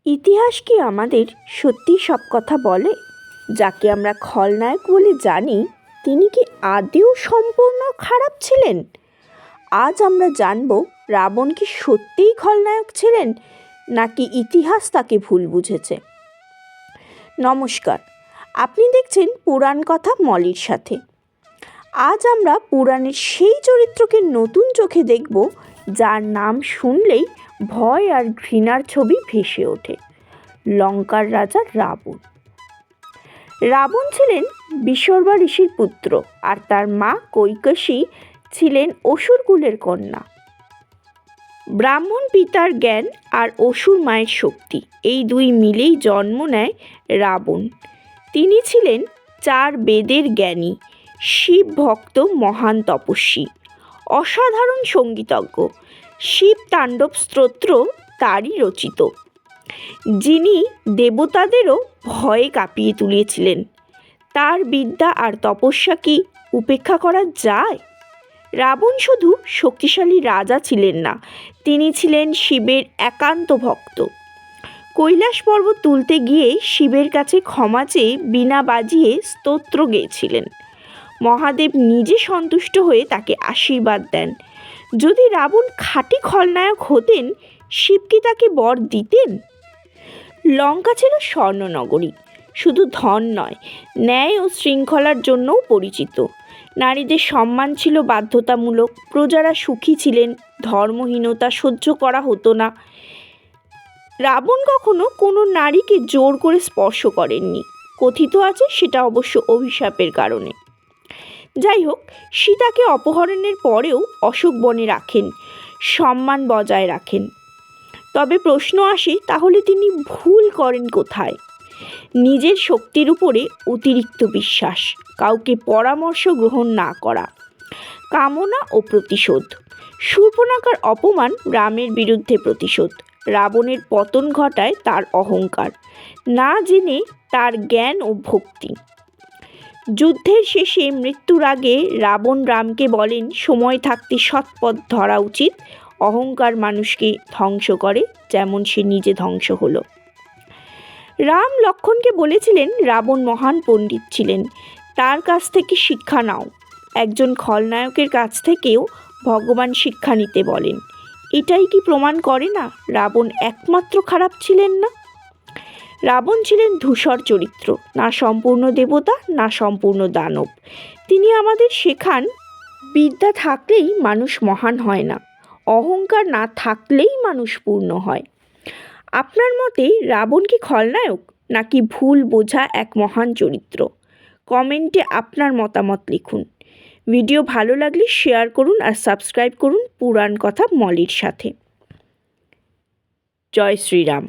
ইতিহাস কি আমাদের সত্যি সব কথা বলে? যাকে আমরা খলনায়ক বলে জানি, তিনি কি আদৌ সম্পূর্ণ খারাপ ছিলেন? আজ আমরা জানব রাবণ কি সত্যিই খলনায়ক ছিলেন, নাকি ইতিহাস তাকে ভুল বুঝেছে। নমস্কার, আপনি দেখছেন পুরাণ কথা মলির সাথে। আজ আমরা পুরাণের সেই চরিত্রকে নতুন চোখে দেখব, যার নাম শুনলেই ভয় আর ঘৃণার ছবি ভেসে ওঠে। লঙ্কার রাজা রাবণ। রাবণ ছিলেন বিশর্বা ঋষির পুত্র, আর তার মা কৈকসী ছিলেন অসুরকুলের কন্যা। ব্রাহ্মণ পিতার জ্ঞান আর অসুর মায়ের শক্তি, এই দুই মিলেই জন্ম নেয় রাবণ। তিনি ছিলেন 4 বেদের জ্ঞানী, শিব ভক্ত, মহান তপস্বী, অসাধারণ সঙ্গীতজ্ঞ। শিব তাণ্ডব স্তোত্র তারই রচিত, যিনি দেবতাদেরও ভয়ে কাঁপিয়ে তুলেছিলেন। তার বিদ্যা আর তপস্যা কি উপেক্ষা করা যায়? রাবণ শুধু শক্তিশালী রাজা ছিলেন না, তিনি ছিলেন শিবের একান্ত ভক্ত। কৈলাস পর্বত তুলতে গিয়ে শিবের কাছে ক্ষমা চেয়ে বীণা বাজিয়ে স্তোত্র গেয়েছিলেন। মহাদেব নিজে সন্তুষ্ট হয়ে তাকে আশীর্বাদ দেন। যদি রাবণ খাঁটি খলনায়ক হতেন, শিব কি তাকে বর দিতেন? লঙ্কা ছিল স্বর্ণনগরী, শুধু ধন নয়, ন্যায় ও শৃঙ্খলার জন্যও পরিচিত। নারীদের সম্মান ছিল বাধ্যতামূলক, প্রজারা সুখী ছিলেন, ধর্মহীনতা সহ্য করা হতো না। রাবণ কখনো কোনো নারীকে জোর করে স্পর্শ করেননি। কথিত আছে সেটা অবশ্য অভিশাপের কারণে। যাই হোক, সীতাকে অপহরণের পরেও অশোক বনে রাখেন, সম্মান বজায় রাখেন। তবে প্রশ্ন আসে, তাহলে তিনি ভুল করেন কোথায়? নিজের শক্তির উপরে অতিরিক্ত বিশ্বাস, কাউকে পরামর্শ গ্রহণ না করা, কামনা ও প্রতিশোধ। শূর্পণখার অপমান রামের বিরুদ্ধে প্রতিশোধ। রাবণের পতন ঘটায় তার অহংকার, না জেনে তার জ্ঞান ও ভক্তি। যুদ্ধের শেষে মৃত্যুর আগে রাবণ রামকে বলেন, সময় থাকতে সৎ পথ ধরা উচিত। অহংকার মানুষকে ধ্বংস করে, যেমন সে নিজে ধ্বংস হলো। রাম লক্ষ্মণকে বলেছিলেন, রাবণ মহান পণ্ডিত ছিলেন, তার কাছ থেকে শিক্ষা নাও। একজন খলনায়কের কাছ থেকেও ভগবান শিক্ষা নিতে বলেন। এটাই কি প্রমাণ করে না রাবণ একমাত্র খারাপ ছিলেন না? রাবণ ছিলেন ধূসর চরিত্র, না সম্পূর্ণ দেবতা, না সম্পূর্ণ দানব। তিনি আমাদের শেখান, বিদ্যা থাকলেই মানুষ মহান হয় না, অহংকার না থাকলেই মানুষ পূর্ণ হয়। আপনার মতে রাবণ কি খলনায়ক, নাকি ভুল বোঝা এক মহান চরিত্র? কমেন্টে আপনার মতামত লিখুন। ভিডিও ভালো লাগলে শেয়ার করুন আর সাবস্ক্রাইব করুন পুরাণ কথা মলির সাথে। জয় শ্রীরাম।